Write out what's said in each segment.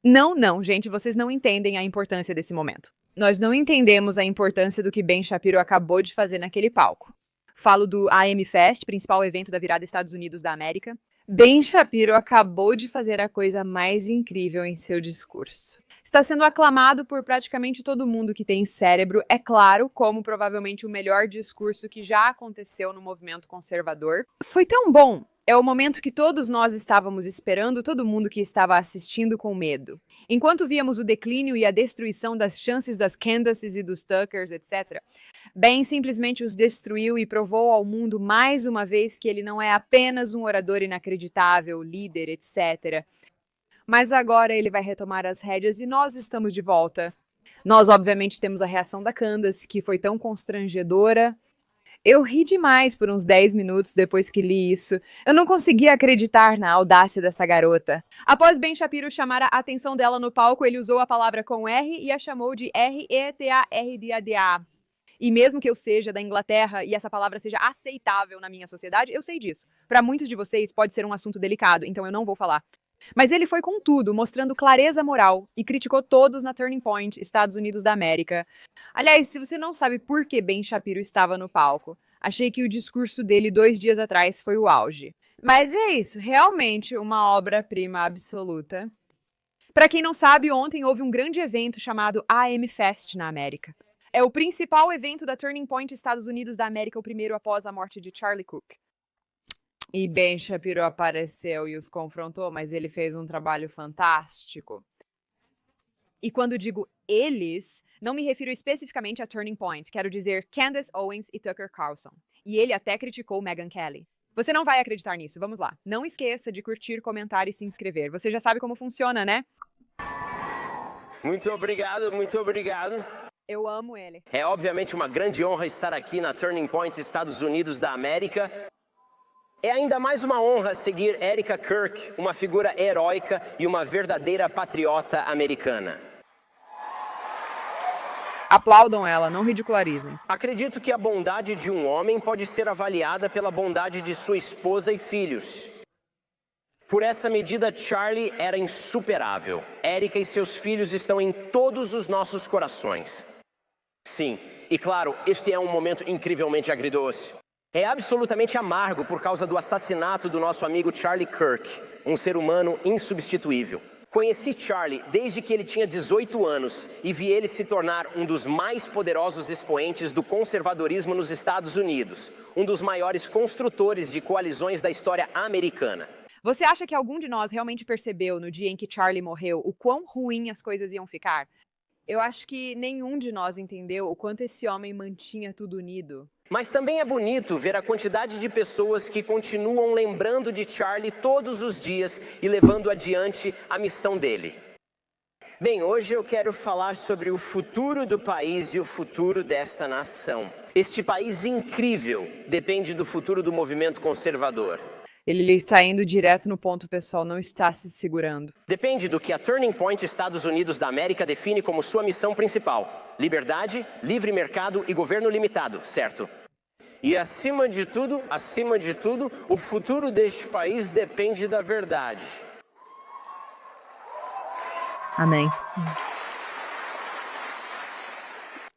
Não, não, gente, vocês não entendem a importância desse momento. Nós não entendemos a importância do que Ben Shapiro acabou de fazer naquele palco. Falo do AM Fest, principal evento da virada Estados Unidos da América. Ben Shapiro acabou de fazer a coisa mais incrível em seu discurso. Está sendo aclamado por praticamente todo mundo que tem cérebro, é claro, como provavelmente o melhor discurso que já aconteceu no movimento conservador. Foi tão bom. É o momento que todos nós estávamos esperando, todo mundo que estava assistindo com medo. Enquanto víamos o declínio e a destruição das chances das Candaces e dos Tuckers, etc., Ben simplesmente os destruiu e provou ao mundo mais uma vez que ele não é apenas um orador inacreditável, líder, etc. Mas agora ele vai retomar as rédeas e nós estamos de volta. Nós, obviamente, temos a reação da Candace, que foi tão constrangedora. Eu ri demais por uns 10 minutos depois que li isso. Eu não conseguia acreditar na audácia dessa garota. Após Ben Shapiro chamar a atenção dela no palco, ele usou a palavra com R e a chamou de R-E-T-A-R-D-A-D-A. E mesmo que eu seja da Inglaterra e essa palavra seja aceitável na minha sociedade, eu sei disso. Para muitos de vocês pode ser um assunto delicado, então eu não vou falar. Mas ele foi com tudo, mostrando clareza moral e criticou todos na Turning Point, Estados Unidos da América. Aliás, se você não sabe por que Ben Shapiro estava no palco, achei que o discurso dele 2 dias atrás foi o auge. Mas é isso, realmente uma obra-prima absoluta. Para quem não sabe, ontem houve um grande evento chamado AM Fest na América. É o principal evento da Turning Point, Estados Unidos da América, o primeiro após a morte de Charlie Cook. E Ben Shapiro apareceu e os confrontou, mas ele fez um trabalho fantástico. E quando digo eles, não me refiro especificamente a Turning Point, quero dizer Candace Owens e Tucker Carlson. E ele até criticou Megyn Kelly. Você não vai acreditar nisso, vamos lá. Não esqueça de curtir, comentar e se inscrever. Você já sabe como funciona, né? Muito obrigado, muito obrigado. Eu amo ele. É obviamente uma grande honra estar aqui na Turning Point, Estados Unidos da América. É ainda mais uma honra seguir Erica Kirk, uma figura heróica e uma verdadeira patriota americana. Aplaudam ela, não ridicularizem. Acredito que a bondade de um homem pode ser avaliada pela bondade de sua esposa e filhos. Por essa medida, Charlie era insuperável. Erica e seus filhos estão em todos os nossos corações. Sim, e claro, este é um momento incrivelmente agridoce. É absolutamente amargo por causa do assassinato do nosso amigo Charlie Kirk, um ser humano insubstituível. Conheci Charlie desde que ele tinha 18 anos e vi ele se tornar um dos mais poderosos expoentes do conservadorismo nos Estados Unidos, um dos maiores construtores de coalizões da história americana. Você acha que algum de nós realmente percebeu no dia em que Charlie morreu o quão ruim as coisas iam ficar? Eu acho que nenhum de nós entendeu o quanto esse homem mantinha tudo unido. Mas também é bonito ver a quantidade de pessoas que continuam lembrando de Charlie todos os dias e levando adiante a missão dele. Bem, hoje eu quero falar sobre o futuro do país e o futuro desta nação. Este país incrível depende do futuro do movimento conservador. Ele está indo direto no ponto, pessoal, não está se segurando. Depende do que a Turning Point Estados Unidos da América define como sua missão principal. Liberdade, livre mercado e governo limitado, certo? E acima de tudo, o futuro deste país depende da verdade. Amém.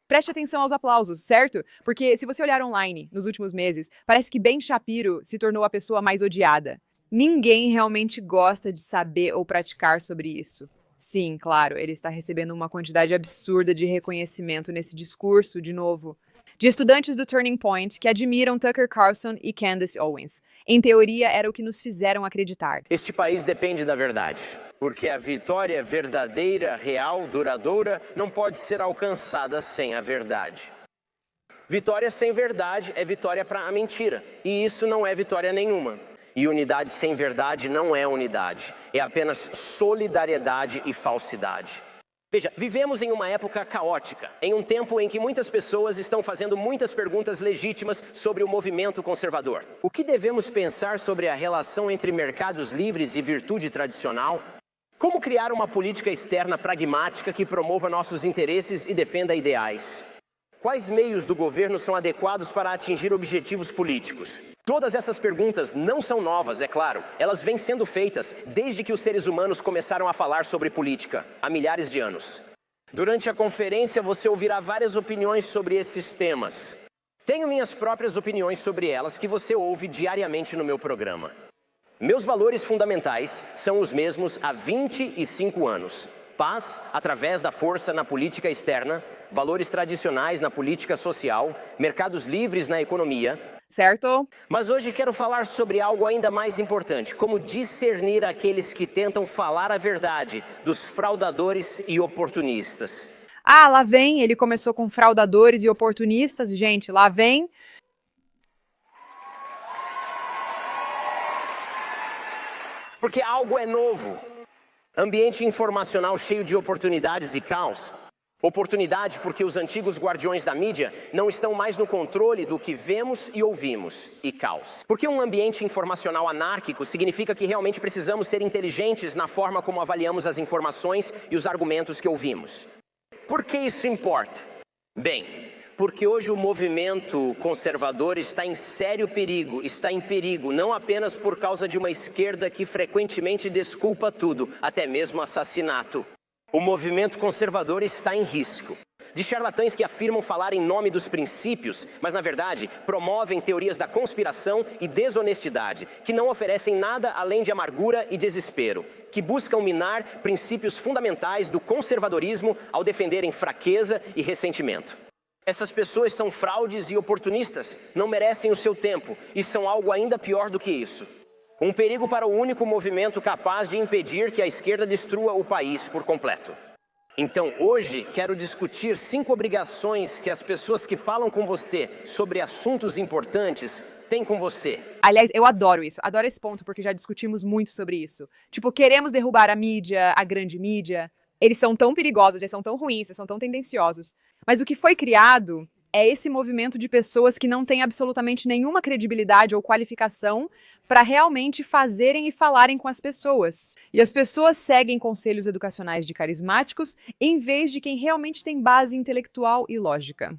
Preste atenção aos aplausos, certo? Porque se você olhar online nos últimos meses, parece que Ben Shapiro se tornou a pessoa mais odiada. Ninguém realmente gosta de saber ou praticar sobre isso. Sim, claro, ele está recebendo uma quantidade absurda de reconhecimento nesse discurso, de novo, de estudantes do Turning Point que admiram Tucker Carlson e Candace Owens. Em teoria, era o que nos fizeram acreditar. Este país depende da verdade, porque a vitória verdadeira, real, duradoura, não pode ser alcançada sem a verdade. Vitória sem verdade é vitória para a mentira, e isso não é vitória nenhuma. E unidade sem verdade não é unidade, é apenas solidariedade e falsidade. Veja, vivemos em uma época caótica, em um tempo em que muitas pessoas estão fazendo muitas perguntas legítimas sobre o movimento conservador. O que devemos pensar sobre a relação entre mercados livres e virtude tradicional? Como criar uma política externa pragmática que promova nossos interesses e defenda ideais? Quais meios do governo são adequados para atingir objetivos políticos? Todas essas perguntas não são novas, é claro. Elas vêm sendo feitas desde que os seres humanos começaram a falar sobre política, há milhares de anos. Durante a conferência, você ouvirá várias opiniões sobre esses temas. Tenho minhas próprias opiniões sobre elas que você ouve diariamente no meu programa. Meus valores fundamentais são os mesmos há 25 anos. Paz através da força na política externa, valores tradicionais na política social, mercados livres na economia. Certo? Mas hoje quero falar sobre algo ainda mais importante, como discernir aqueles que tentam falar a verdade dos fraudadores e oportunistas. Ah, lá vem, ele começou com fraudadores e oportunistas, gente, lá vem. Porque algo é novo. Ambiente informacional cheio de oportunidades e caos. Oportunidade porque os antigos guardiões da mídia não estão mais no controle do que vemos e ouvimos. E caos. Porque um ambiente informacional anárquico significa que realmente precisamos ser inteligentes na forma como avaliamos as informações e os argumentos que ouvimos. Por que isso importa? Bem, porque hoje o movimento conservador está em sério perigo, está em perigo não apenas por causa de uma esquerda que frequentemente desculpa tudo, até mesmo assassinato. O movimento conservador está em risco. De charlatães que afirmam falar em nome dos princípios, mas na verdade promovem teorias da conspiração e desonestidade, que não oferecem nada além de amargura e desespero, que buscam minar princípios fundamentais do conservadorismo ao defenderem fraqueza e ressentimento. Essas pessoas são fraudes e oportunistas, não merecem o seu tempo e são algo ainda pior do que isso. Um perigo para o único movimento capaz de impedir que a esquerda destrua o país por completo. Então, hoje, quero discutir 5 obrigações que as pessoas que falam com você sobre assuntos importantes têm com você. Aliás, eu adoro isso, adoro esse ponto, porque já discutimos muito sobre isso. Tipo, queremos derrubar a mídia, a grande mídia. Eles são tão perigosos, eles são tão ruins, eles são tão tendenciosos. Mas o que foi criado é esse movimento de pessoas que não têm absolutamente nenhuma credibilidade ou qualificação para realmente fazerem e falarem com as pessoas. E as pessoas seguem conselhos educacionais de carismáticos em vez de quem realmente tem base intelectual e lógica.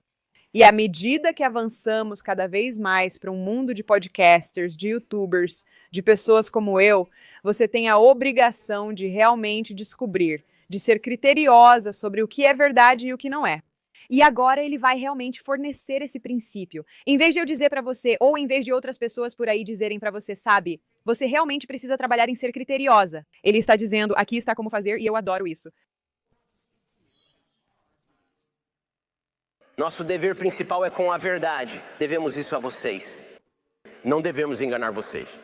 E à medida que avançamos cada vez mais para um mundo de podcasters, de youtubers, de pessoas como eu, você tem a obrigação de realmente descobrir, de ser criteriosa sobre o que é verdade e o que não é. E agora ele vai realmente fornecer esse princípio. Em vez de eu dizer para você, ou em vez de outras pessoas por aí dizerem para você, sabe, você realmente precisa trabalhar em ser criteriosa. Ele está dizendo, aqui está como fazer, e eu adoro isso. Nosso dever principal é com a verdade. Devemos isso a vocês. Não devemos enganar vocês.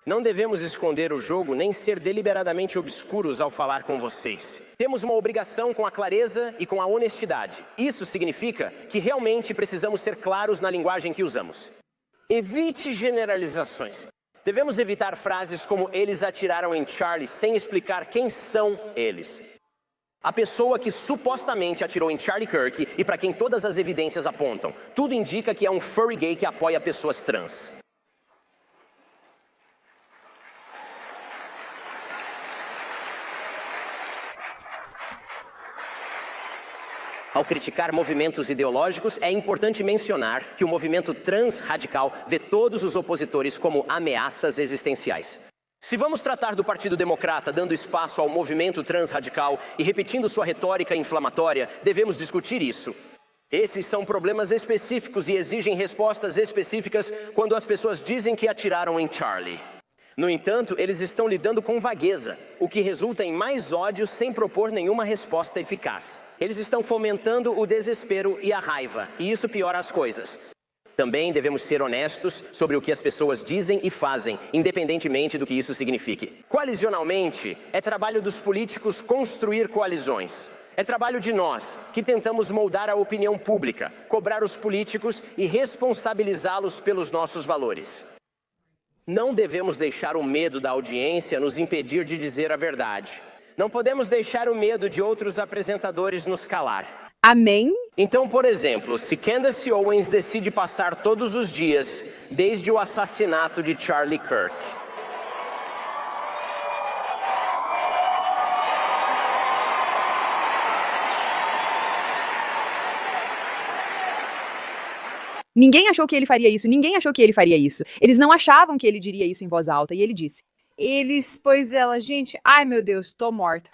Não devemos esconder o jogo nem ser deliberadamente obscuros ao falar com vocês. Temos uma obrigação com a clareza e com a honestidade. Isso significa que realmente precisamos ser claros na linguagem que usamos. Evite generalizações. Devemos evitar frases como eles atiraram em Charlie sem explicar quem são eles. A pessoa que supostamente atirou em Charlie Kirk e para quem todas as evidências apontam, tudo indica que é um furry gay que apoia pessoas trans. Ao criticar movimentos ideológicos, é importante mencionar que o movimento transradical vê todos os opositores como ameaças existenciais. Se vamos tratar do Partido Democrata dando espaço ao movimento transradical e repetindo sua retórica inflamatória, devemos discutir isso. Esses são problemas específicos e exigem respostas específicas quando as pessoas dizem que atiraram em Charlie. No entanto, eles estão lidando com vagueza, o que resulta em mais ódio sem propor nenhuma resposta eficaz. Eles estão fomentando o desespero e a raiva, e isso piora as coisas. Também devemos ser honestos sobre o que as pessoas dizem e fazem, independentemente do que isso signifique. Coalicionalmente, é trabalho dos políticos construir coalizões. É trabalho de nós, que tentamos moldar a opinião pública, cobrar os políticos e responsabilizá-los pelos nossos valores. Não devemos deixar o medo da audiência nos impedir de dizer a verdade. Não podemos deixar o medo de outros apresentadores nos calar. Amém? Então, por exemplo, se Candace Owens decide passar todos os dias, desde o assassinato de Charlie Kirk, Ninguém achou que ele faria isso, ninguém achou que ele faria isso. Eles não achavam que ele diria isso em voz alta, e ele disse. Pois ela, gente, ai meu Deus, tô morta.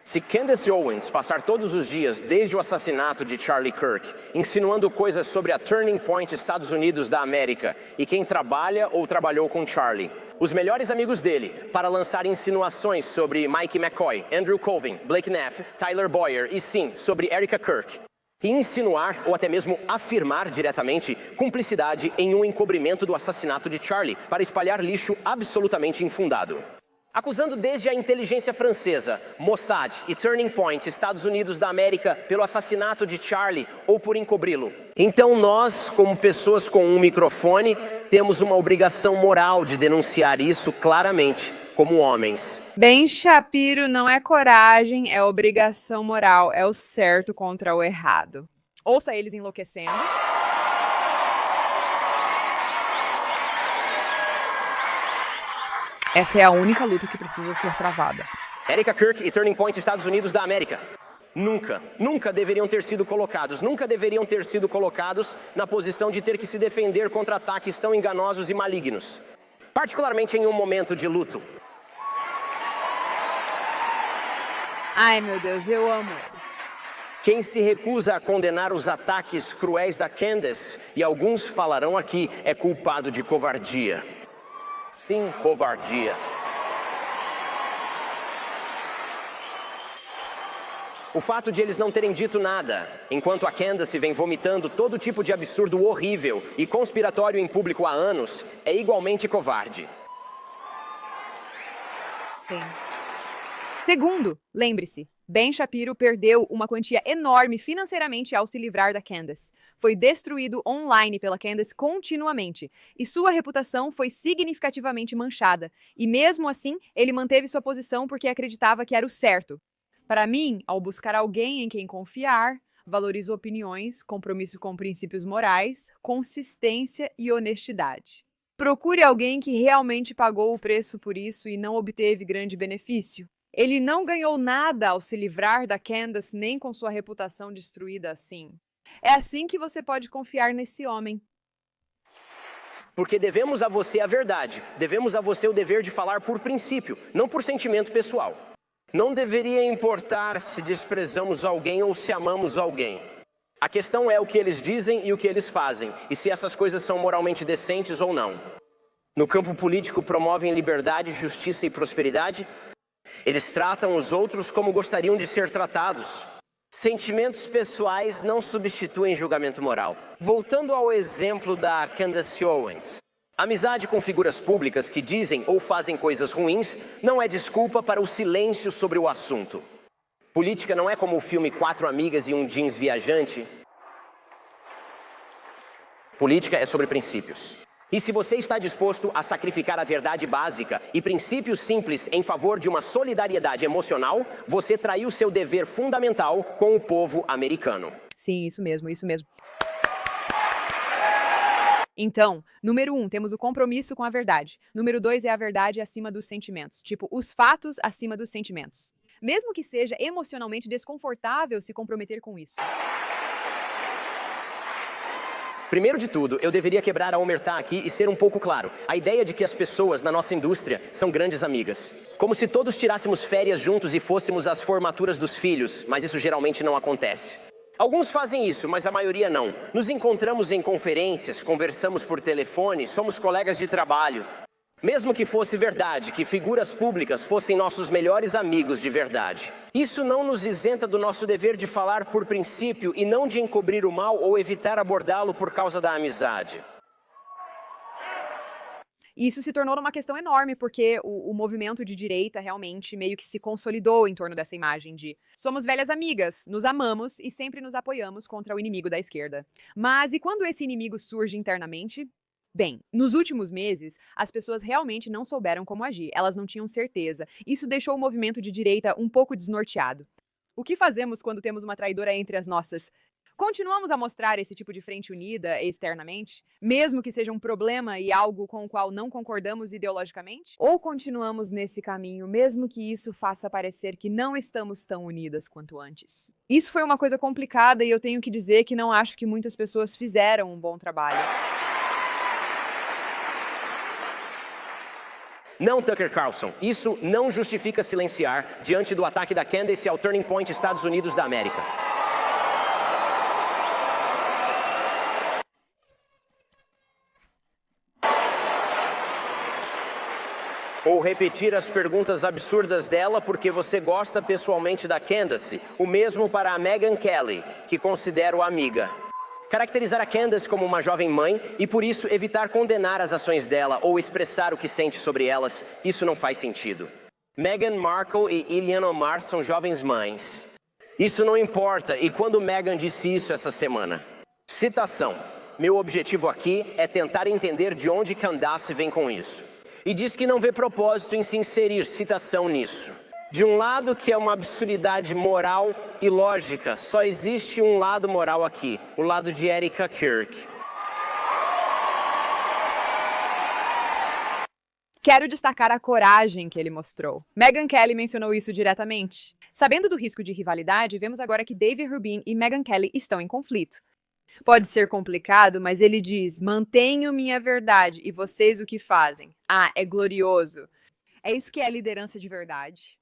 Se Candace Owens passar todos os dias, desde o assassinato de Charlie Kirk, insinuando coisas sobre a Turning Point Estados Unidos da América e quem trabalha ou trabalhou com Charlie, os melhores amigos dele, para lançar insinuações sobre Mike McCoy, Andrew Colvin, Blake Neff, Tyler Boyer e sim, sobre Erica Kirk, e insinuar ou até mesmo afirmar diretamente cumplicidade em um encobrimento do assassinato de Charlie para espalhar lixo absolutamente infundado. Acusando desde a inteligência francesa, Mossad e Turning Point, Estados Unidos da América, pelo assassinato de Charlie ou por encobri-lo. Então nós, como pessoas com um microfone, temos uma obrigação moral de denunciar isso claramente, como homens. Ben Shapiro não é coragem, é obrigação moral, é o certo contra o errado. Ouça eles enlouquecendo. Essa é a única luta que precisa ser travada. Erica Kirk e Turning Point Estados Unidos da América. Nunca deveriam ter sido colocados, na posição de ter que se defender contra ataques tão enganosos e malignos. Particularmente em um momento de luto. Ai, meu Deus, eu amo eles. Quem se recusa a condenar os ataques cruéis da Candace, e alguns falarão aqui, é culpado de covardia. Sim, covardia. O fato de eles não terem dito nada, enquanto a Candace vem vomitando todo tipo de absurdo horrível e conspiratório em público há anos, é igualmente covarde. Sim. Segundo, lembre-se, Ben Shapiro perdeu uma quantia enorme financeiramente ao se livrar da Candace. Foi destruído online pela Candace continuamente, e sua reputação foi significativamente manchada. E mesmo assim, ele manteve sua posição porque acreditava que era o certo. Para mim, ao buscar alguém em quem confiar, valorizo opiniões, compromisso com princípios morais, consistência e honestidade. Procure alguém que realmente pagou o preço por isso e não obteve grande benefício. Ele não ganhou nada ao se livrar da Candace, nem com sua reputação destruída assim. É assim que você pode confiar nesse homem. Porque devemos a você a verdade, devemos a você o dever de falar por princípio, não por sentimento pessoal. Não deveria importar se desprezamos alguém ou se amamos alguém. A questão é o que eles dizem e o que eles fazem, e se essas coisas são moralmente decentes ou não. No campo político, promovem liberdade, justiça e prosperidade. Eles tratam os outros como gostariam de ser tratados. Sentimentos pessoais não substituem julgamento moral. Voltando ao exemplo da Candace Owens. Amizade com figuras públicas que dizem ou fazem coisas ruins não é desculpa para o silêncio sobre o assunto. Política não é como o filme Quatro Amigas e um Jeans Viajante. Política é sobre princípios. E se você está disposto a sacrificar a verdade básica e princípios simples em favor de uma solidariedade emocional, você traiu seu dever fundamental com o povo americano. Sim, isso mesmo, isso mesmo. Então, número 1, temos o compromisso com a verdade. Número 2 é a verdade acima dos sentimentos. Tipo, os fatos acima dos sentimentos. Mesmo que seja emocionalmente desconfortável se comprometer com isso. Primeiro de tudo, eu deveria quebrar a omertá aqui e ser um pouco claro. A ideia de que as pessoas na nossa indústria são grandes amigas. Como se todos tirássemos férias juntos e fôssemos às formaturas dos filhos, mas isso geralmente não acontece. Alguns fazem isso, mas a maioria não. Nos encontramos em conferências, conversamos por telefone, somos colegas de trabalho. Mesmo que fosse verdade, que figuras públicas fossem nossos melhores amigos de verdade. Isso não nos isenta do nosso dever de falar por princípio e não de encobrir o mal ou evitar abordá-lo por causa da amizade. Isso se tornou uma questão enorme, porque o movimento de direita realmente meio que se consolidou em torno dessa imagem de somos velhas amigas, nos amamos e sempre nos apoiamos contra o inimigo da esquerda. Mas e quando esse inimigo surge internamente? Bem, nos últimos meses, as pessoas realmente não souberam como agir, elas não tinham certeza. Isso deixou o movimento de direita um pouco desnorteado. O que fazemos quando temos uma traidora entre as nossas? Continuamos a mostrar esse tipo de frente unida externamente, mesmo que seja um problema e algo com o qual não concordamos ideologicamente? Ou continuamos nesse caminho, mesmo que isso faça parecer que não estamos tão unidas quanto antes? Isso foi uma coisa complicada e eu tenho que dizer que não acho que muitas pessoas fizeram um bom trabalho. Não, Tucker Carlson, isso não justifica silenciar diante do ataque da Candace ao Turning Point Estados Unidos da América. Ou repetir as perguntas absurdas dela porque você gosta pessoalmente da Candace, o mesmo para a Megyn Kelly, que considero amiga. Caracterizar a Candace como uma jovem mãe e, por isso, evitar condenar as ações dela ou expressar o que sente sobre elas, isso não faz sentido. Meghan Markle e Ilhan Omar são jovens mães. Isso não importa, e quando Meghan disse isso essa semana? Citação. Meu objetivo aqui é tentar entender de onde Candace vem com isso. E diz que não vê propósito em se inserir, citação, nisso. De um lado que é uma absurdidade moral e lógica, só existe um lado moral aqui, o lado de Erika Kirk. Quero destacar a coragem que ele mostrou. Megyn Kelly mencionou isso diretamente. Sabendo do risco de rivalidade, vemos agora que David Rubin e Megyn Kelly estão em conflito. Pode ser complicado, mas ele diz: mantenho minha verdade e vocês o que fazem. Ah, é glorioso. É isso que é liderança de verdade.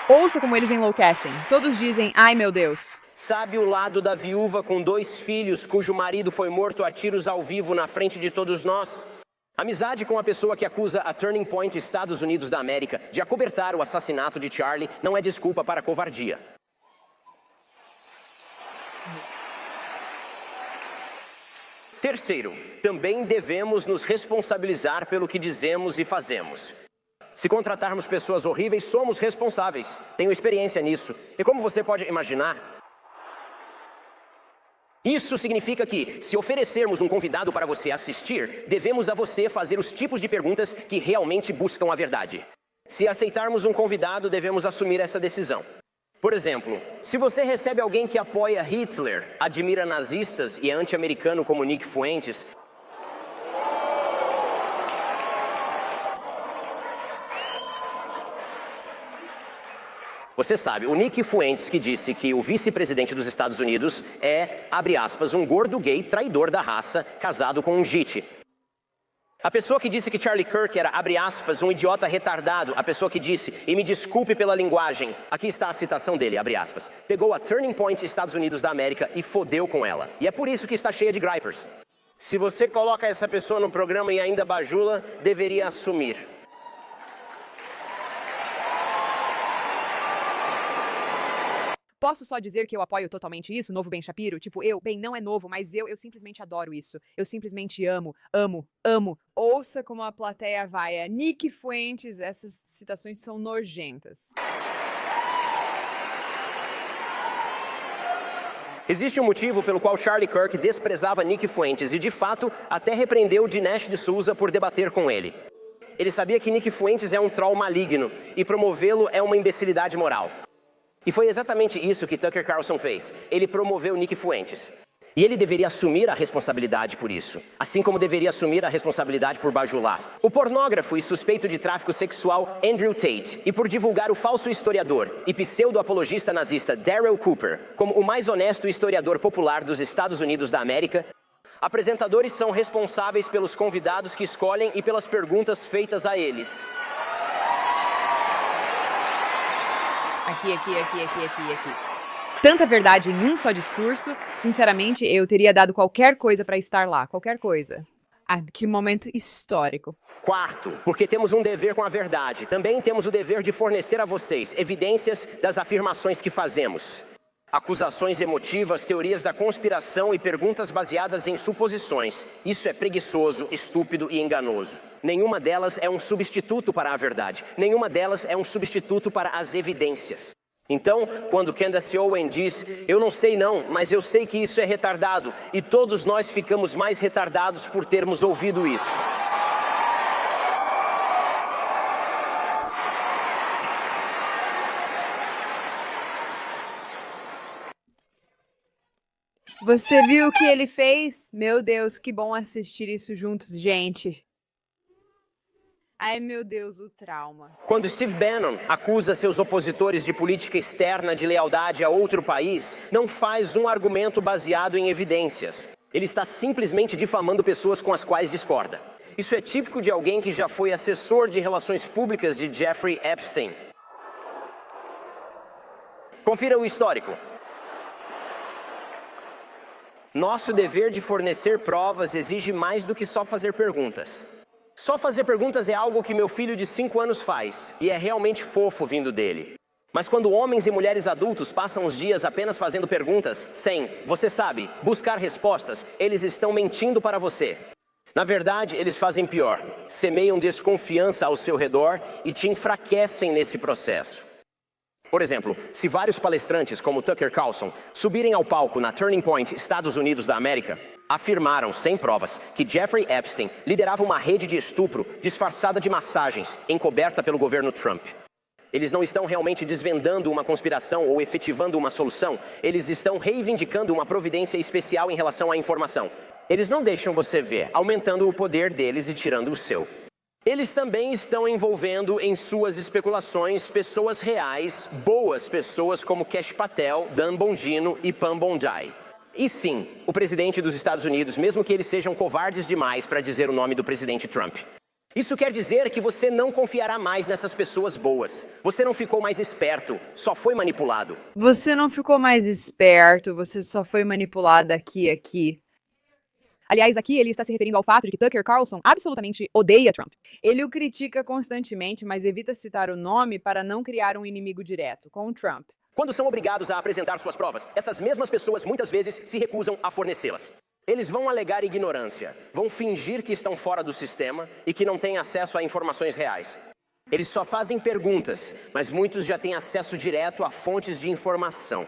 Ouça como eles enlouquecem. Todos dizem: ai meu Deus. Sabe o lado da viúva com 2 filhos, cujo marido foi morto a tiros ao vivo na frente de todos nós? Amizade com a pessoa que acusa a Turning Point Estados Unidos da América de acobertar o assassinato de Charlie não é desculpa para covardia. Terceiro, também devemos nos responsabilizar pelo que dizemos e fazemos. Se contratarmos pessoas horríveis, somos responsáveis. Tenho experiência nisso. E como você pode imaginar, isso significa que, se oferecermos um convidado para você assistir, devemos a você fazer os tipos de perguntas que realmente buscam a verdade. Se aceitarmos um convidado, devemos assumir essa decisão. Por exemplo, se você recebe alguém que apoia Hitler, admira nazistas e é anti-americano como Nick Fuentes, você sabe, o Nick Fuentes que disse que o vice-presidente dos Estados Unidos é, abre aspas, um gordo gay traidor da raça, casado com um jite. A pessoa que disse que Charlie Kirk era, abre aspas, um idiota retardado, a pessoa que disse, e me desculpe pela linguagem, aqui está a citação dele, abre aspas, pegou a Turning Point Estados Unidos da América e fodeu com ela. E é por isso que está cheia de gripers. Se você coloca essa pessoa no programa e ainda bajula, deveria assumir. Posso só dizer que eu apoio totalmente isso, novo Ben Shapiro? Tipo, bem, não é novo, mas eu simplesmente adoro isso. Eu simplesmente amo, amo, amo. Ouça como a plateia vai. Nick Fuentes, essas citações são nojentas. Existe um motivo pelo qual Charlie Kirk desprezava Nick Fuentes e, de fato, até repreendeu Dinesh D'Souza por debater com ele. Ele sabia que Nick Fuentes é um troll maligno e promovê-lo é uma imbecilidade moral. E foi exatamente isso que Tucker Carlson fez. Ele promoveu Nick Fuentes. E ele deveria assumir a responsabilidade por isso, assim como deveria assumir a responsabilidade por bajular o pornógrafo e suspeito de tráfico sexual Andrew Tate e por divulgar o falso historiador e pseudo-apologista nazista Darrell Cooper como o mais honesto historiador popular dos Estados Unidos da América. Apresentadores são responsáveis pelos convidados que escolhem e pelas perguntas feitas a eles. Aqui. Tanta verdade em um só discurso, sinceramente, eu teria dado qualquer coisa para estar lá, qualquer coisa. Ah, que momento histórico. Quarto, porque temos um dever com a verdade. Também temos o dever de fornecer a vocês evidências das afirmações que fazemos. Acusações emotivas, teorias da conspiração e perguntas baseadas em suposições. Isso é preguiçoso, estúpido e enganoso. Nenhuma delas é um substituto para a verdade. Nenhuma delas é um substituto para as evidências. Então, quando Candace Owen diz, eu não sei não, mas eu sei que isso é retardado, e todos nós ficamos mais retardados por termos ouvido isso. Você viu o que ele fez? Meu Deus, que bom assistir isso juntos, gente. Ai, meu Deus, o trauma. Quando Steve Bannon acusa seus opositores de política externa de lealdade a outro país, não faz um argumento baseado em evidências. Ele está simplesmente difamando pessoas com as quais discorda. Isso é típico de alguém que já foi assessor de relações públicas de Jeffrey Epstein. Confira o histórico. Nosso dever de fornecer provas exige mais do que só fazer perguntas. Só fazer perguntas é algo que meu filho de 5 anos faz, e é realmente fofo vindo dele. Mas quando homens e mulheres adultos passam os dias apenas fazendo perguntas, sem, você sabe, buscar respostas, eles estão mentindo para você. Na verdade, eles fazem pior. Semeiam desconfiança ao seu redor e te enfraquecem nesse processo. Por exemplo, se vários palestrantes, como Tucker Carlson, subirem ao palco na Turning Point, Estados Unidos da América, afirmaram, sem provas, que Jeffrey Epstein liderava uma rede de estupro disfarçada de massagens, encoberta pelo governo Trump. Eles não estão realmente desvendando uma conspiração ou efetivando uma solução, eles estão reivindicando uma providência especial em relação à informação. Eles não deixam você ver, aumentando o poder deles e tirando o seu. Eles também estão envolvendo em suas especulações pessoas reais, boas pessoas como Kash Patel, Dan Bongino e Pam Bondi. E sim, o presidente dos Estados Unidos, mesmo que eles sejam covardes demais para dizer o nome do presidente Trump. Isso quer dizer que você não confiará mais nessas pessoas boas. Você não ficou mais esperto, só foi manipulado. Você não ficou mais esperto, você só foi manipulado aqui. Aliás, aqui ele está se referindo ao fato de que Tucker Carlson absolutamente odeia Trump. Ele o critica constantemente, mas evita citar o nome para não criar um inimigo direto com Trump. Quando são obrigados a apresentar suas provas, essas mesmas pessoas muitas vezes se recusam a fornecê-las. Eles vão alegar ignorância, vão fingir que estão fora do sistema e que não têm acesso a informações reais. Eles só fazem perguntas, mas muitos já têm acesso direto a fontes de informação.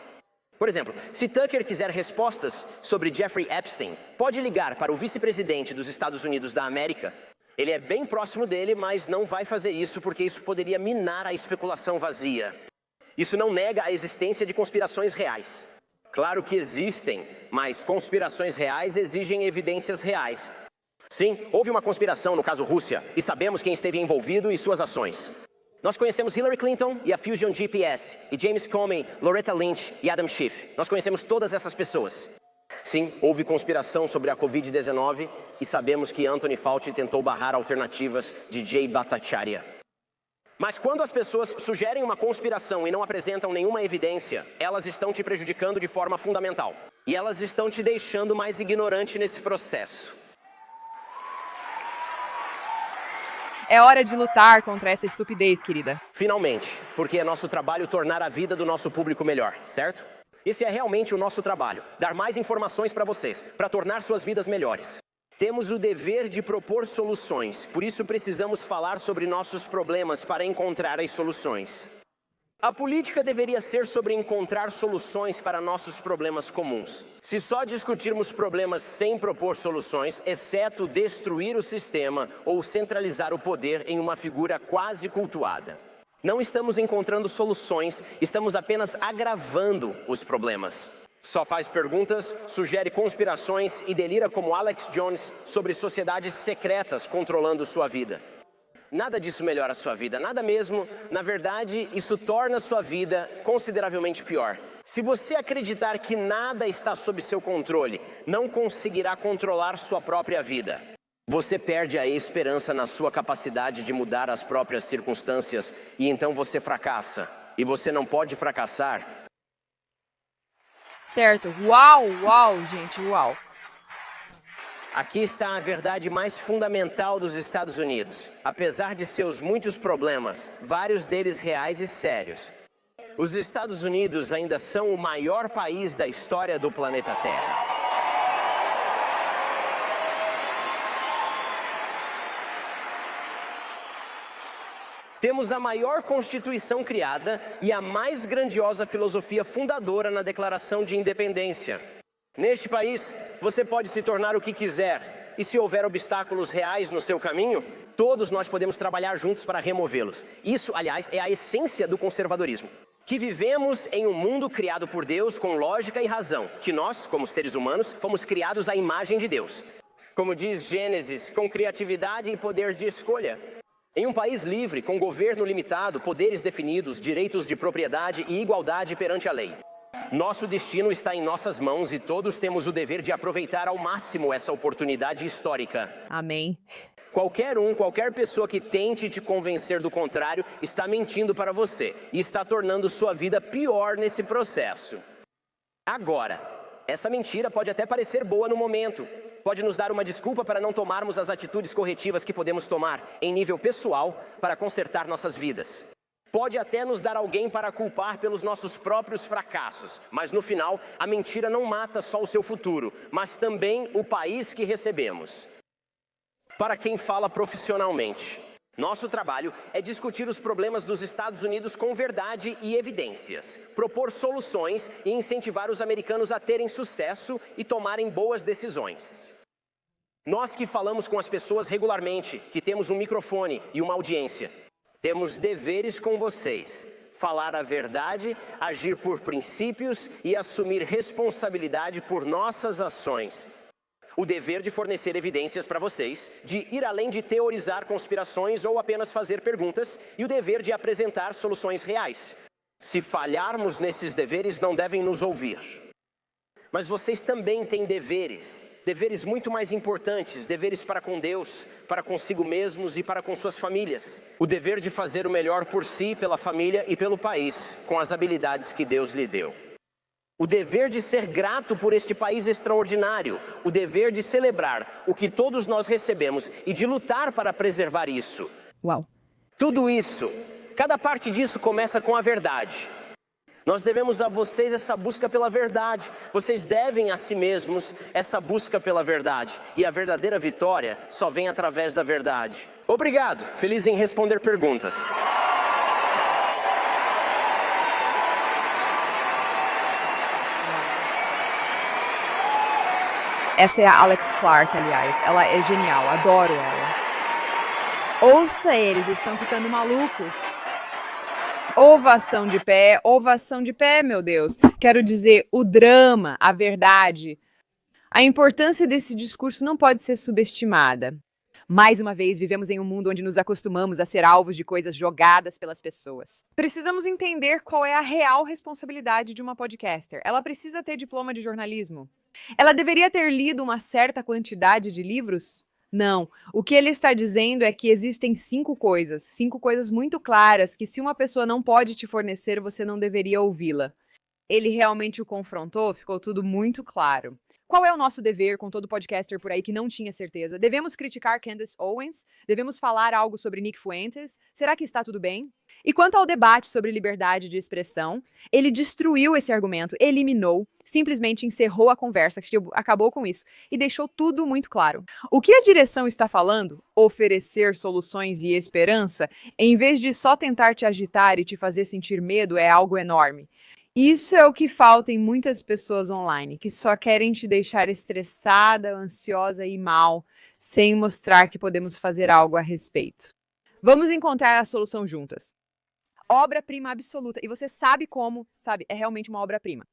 Por exemplo, se Tucker quiser respostas sobre Jeffrey Epstein, pode ligar para o vice-presidente dos Estados Unidos da América. Ele é bem próximo dele, mas não vai fazer isso porque isso poderia minar a especulação vazia. Isso não nega a existência de conspirações reais. Claro que existem, mas conspirações reais exigem evidências reais. Sim, houve uma conspiração no caso Rússia, e sabemos quem esteve envolvido e suas ações. Nós conhecemos Hillary Clinton e a Fusion GPS, e James Comey, Loretta Lynch e Adam Schiff. Nós conhecemos todas essas pessoas. Sim, houve conspiração sobre a Covid-19 e sabemos que Anthony Fauci tentou barrar alternativas de Jay Bhattacharya. Mas quando as pessoas sugerem uma conspiração e não apresentam nenhuma evidência, elas estão te prejudicando de forma fundamental. E elas estão te deixando mais ignorante nesse processo. É hora de lutar contra essa estupidez, querida. Finalmente, porque é nosso trabalho tornar a vida do nosso público melhor, certo? Esse é realmente o nosso trabalho, dar mais informações para vocês, para tornar suas vidas melhores. Temos o dever de propor soluções, por isso precisamos falar sobre nossos problemas para encontrar as soluções. A política deveria ser sobre encontrar soluções para nossos problemas comuns. Se só discutirmos problemas sem propor soluções, exceto destruir o sistema ou centralizar o poder em uma figura quase cultuada. Não estamos encontrando soluções, estamos apenas agravando os problemas. Só faz perguntas, sugere conspirações e delira como Alex Jones sobre sociedades secretas controlando sua vida. Nada disso melhora a sua vida, nada mesmo. Na verdade, isso torna a sua vida consideravelmente pior. Se você acreditar que nada está sob seu controle, não conseguirá controlar sua própria vida. Você perde a esperança na sua capacidade de mudar as próprias circunstâncias e então você fracassa. E você não pode fracassar. Certo. Uau, gente, uau. Aqui está a verdade mais fundamental dos Estados Unidos. Apesar de seus muitos problemas, vários deles reais e sérios, os Estados Unidos ainda são o maior país da história do planeta Terra. Temos a maior Constituição criada e a mais grandiosa filosofia fundadora na Declaração de Independência. Neste país, você pode se tornar o que quiser, e se houver obstáculos reais no seu caminho, todos nós podemos trabalhar juntos para removê-los. Isso, aliás, é a essência do conservadorismo. Que vivemos em um mundo criado por Deus com lógica e razão, que nós, como seres humanos, fomos criados à imagem de Deus. Como diz Gênesis, com criatividade e poder de escolha. Em um país livre, com governo limitado, poderes definidos, direitos de propriedade e igualdade perante a lei. Nosso destino está em nossas mãos e todos temos o dever de aproveitar ao máximo essa oportunidade histórica. Amém. Qualquer pessoa que tente te convencer do contrário está mentindo para você e está tornando sua vida pior nesse processo. Agora, essa mentira pode até parecer boa no momento. Pode nos dar uma desculpa para não tomarmos as atitudes corretivas que podemos tomar em nível pessoal para consertar nossas vidas. Pode até nos dar alguém para culpar pelos nossos próprios fracassos, mas no final, a mentira não mata só o seu futuro, mas também o país que recebemos. Para quem fala profissionalmente, nosso trabalho é discutir os problemas dos Estados Unidos com verdade e evidências, propor soluções e incentivar os americanos a terem sucesso e tomarem boas decisões. Nós que falamos com as pessoas regularmente, que temos um microfone e uma audiência, temos deveres com vocês. Falar a verdade, agir por princípios e assumir responsabilidade por nossas ações. O dever de fornecer evidências para vocês, de ir além de teorizar conspirações ou apenas fazer perguntas, e o dever de apresentar soluções reais. Se falharmos nesses deveres, não devem nos ouvir. Mas vocês também têm deveres muito mais importantes, deveres para com Deus, para consigo mesmos e para com suas famílias. O dever de fazer o melhor por si, pela família e pelo país, com as habilidades que Deus lhe deu. O dever de ser grato por este país extraordinário, o dever de celebrar o que todos nós recebemos e de lutar para preservar isso. Uau! Tudo isso, cada parte disso começa com a verdade. Nós devemos a vocês essa busca pela verdade. Vocês devem a si mesmos essa busca pela verdade. E a verdadeira vitória só vem através da verdade. Obrigado, feliz em responder perguntas. Essa é a Alex Clark, aliás. Ela é genial, adoro ela. Ouça eles, estão ficando malucos. Ovação de pé, meu Deus. Quero dizer, o drama, a verdade. A importância desse discurso não pode ser subestimada. Mais uma vez, vivemos em um mundo onde nos acostumamos a ser alvos de coisas jogadas pelas pessoas. Precisamos entender qual é a real responsabilidade de uma podcaster. Ela precisa ter diploma de jornalismo? Ela deveria ter lido uma certa quantidade de livros? Não. O que ele está dizendo é que existem 5 coisas muito claras que se uma pessoa não pode te fornecer, você não deveria ouvi-la. Ele realmente o confrontou, ficou tudo muito claro. Qual é o nosso dever com todo podcaster por aí que não tinha certeza? Devemos criticar Candace Owens? Devemos falar algo sobre Nick Fuentes? Será que está tudo bem? E quanto ao debate sobre liberdade de expressão, ele destruiu esse argumento, eliminou, simplesmente encerrou a conversa, acabou com isso e deixou tudo muito claro. O que a direção está falando? Oferecer soluções e esperança, em vez de só tentar te agitar e te fazer sentir medo, é algo enorme. Isso é o que falta em muitas pessoas online, que só querem te deixar estressada, ansiosa e mal, sem mostrar que podemos fazer algo a respeito. Vamos encontrar a solução juntas. Obra-prima absoluta. E você sabe como, sabe? É realmente uma obra-prima.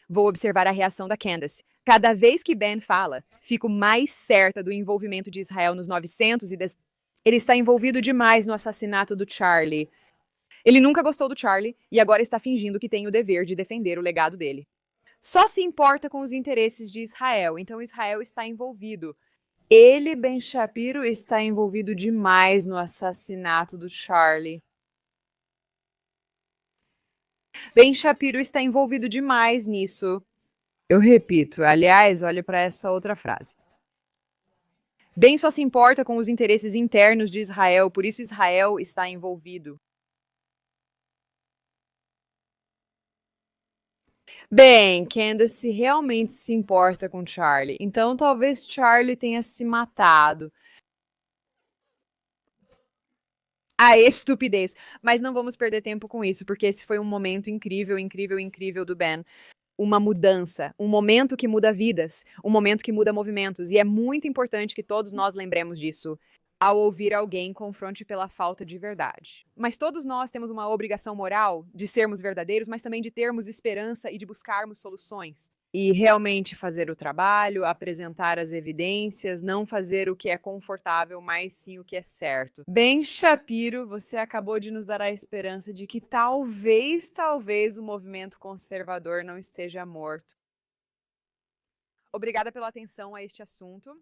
Vou observar a reação da Candace. Cada vez que Ben fala, fico mais certa do envolvimento de Israel nos 900 e... Ele está envolvido demais no assassinato do Charlie. Ele nunca gostou do Charlie e agora está fingindo que tem o dever de defender o legado dele. Só se importa com os interesses de Israel, então Israel está envolvido. Ele, Ben Shapiro, está envolvido demais no assassinato do Charlie. Ben Shapiro está envolvido demais nisso. Eu repito, aliás, olhe para essa outra frase. Ben só se importa com os interesses internos de Israel, por isso Israel está envolvido. Bem, Candace realmente se importa com Charlie, então talvez Charlie tenha se matado. A estupidez. Mas não vamos perder tempo com isso, porque esse foi um momento incrível, incrível, incrível do Ben. Uma mudança, um momento que muda vidas, um momento que muda movimentos, e é muito importante que todos nós lembremos disso. Ao ouvir alguém, confronte pela falta de verdade. Mas todos nós temos uma obrigação moral de sermos verdadeiros, mas também de termos esperança e de buscarmos soluções. E realmente fazer o trabalho, apresentar as evidências, não fazer o que é confortável, mas sim o que é certo. Ben Shapiro, você acabou de nos dar a esperança de que talvez o movimento conservador não esteja morto. Obrigada pela atenção a este assunto.